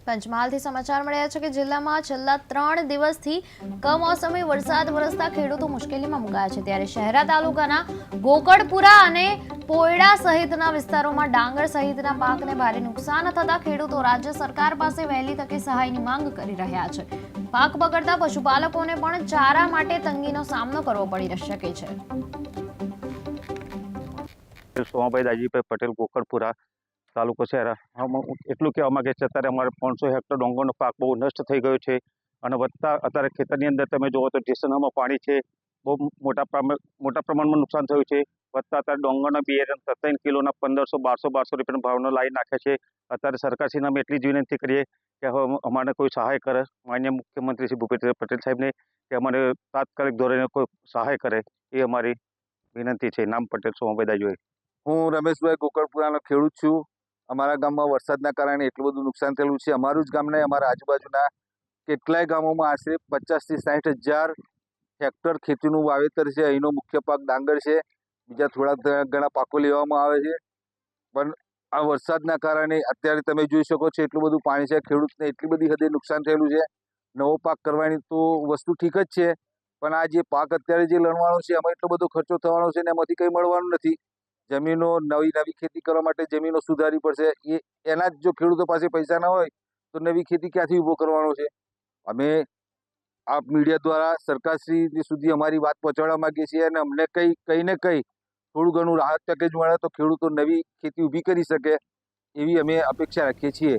પંચમહાલથી સમાચાર મળ્યા છે કે જિલ્લામાં છેલ્લા 3 દિવસથી કમોસમી વરસાદ વરસતા ખેડૂતો મુશ્કેલીમાં મુકાયા છે। ત્યારે શહેરા તાલુકાના ગોકળપુરા અને પોયડા સહિતના વિસ્તારોમાં ડાંગર સહિતના પાકને ભારે નુકસાન થતા ખેડૂતો રાજ્ય સરકાર પાસે વહેલી તકે સહાયની માંગ કરી રહ્યા છે। પાક બગડતા પશુપાલકોને પણ ચારા માટે તંગીનો સામનો કરવો પડી શકે છે। સોમાભાઈ દાજીભાઈ પટેલ ગોકળપુરા તાલુકો શહેરા એટલું કહેવા માંગે છે અત્યારે અમારે 500 હેક્ટર ડોંગરનો પાક બહુ નષ્ટ થઈ ગયો છે અને વધતા અત્યારે ખેતરની અંદર તમે જુઓ તો સ્ટેશનોમાં પાણી છે, બહુ મોટા પ્રમાણમાં નુકસાન થયું છે। વધતા અત્યારે ડોંગરના બિયારણ 57 કિલોના 1500-1200 રૂપિયાનો ભાવનો લાવી નાખે છે। અત્યારે સરકારશ્રીને અમે એટલી જ વિનંતી કરીએ કે હવે અમારે કોઈ સહાય કરે, માનનીય મુખ્યમંત્રી શ્રી ભૂપેન્દ્ર પટેલ સાહેબને કે અમારે તાત્કાલિક ધોરણે કોઈ સહાય કરે એ અમારી વિનંતી છે। નામ પટેલ સોમાભાઈ દાજીભાઈ। હું રમેશભાઈ ગોકળપુરાનો ખેડૂત છું। અમારા ગામમાં વરસાદના કારણે એટલું બધું નુકસાન થયેલું છે। અમારું જ ગામ નહીં, અમારા આજુબાજુના કેટલાય ગામોમાં આશરે 50,000 થી 60,000 હેક્ટર ખેતીનું વાવેતર છે। અહીંનો મુખ્ય પાક ડાંગર છે, બીજા થોડા ઘણા પાકો લેવામાં આવે છે, પણ આ વરસાદના કારણે અત્યારે તમે જોઈ શકો છો એટલું બધું પાણી છે, ખેડૂતને એટલી બધી હદે નુકસાન થયેલું છે। નવો પાક કરવાની તો વસ્તુ ઠીક જ છે, પણ આ જે પાક અત્યારે જે લણવાનો છે એમાં એટલો બધો ખર્ચો થવાનો છે ને એમાંથી કંઈ મળવાનું નથી। જમીનો નવી ખેતી કરવા માટે જમીનો સુધારવી પડશે। એના જ જો ખેડૂતો પાસે પૈસા ના હોય તો નવી ખેતી ક્યાંથી ઊભો કરવાનો છે? અમે આ મીડિયા દ્વારા સરકારશ્રી સુધી અમારી વાત પહોંચાડવા માંગીએ છીએ અને અમને કંઈ ને કંઈ થોડું ઘણું રાહત પેકેજ મળે તો ખેડૂતો નવી ખેતી ઊભી કરી શકે એવી અમે અપેક્ષા રાખીએ છીએ।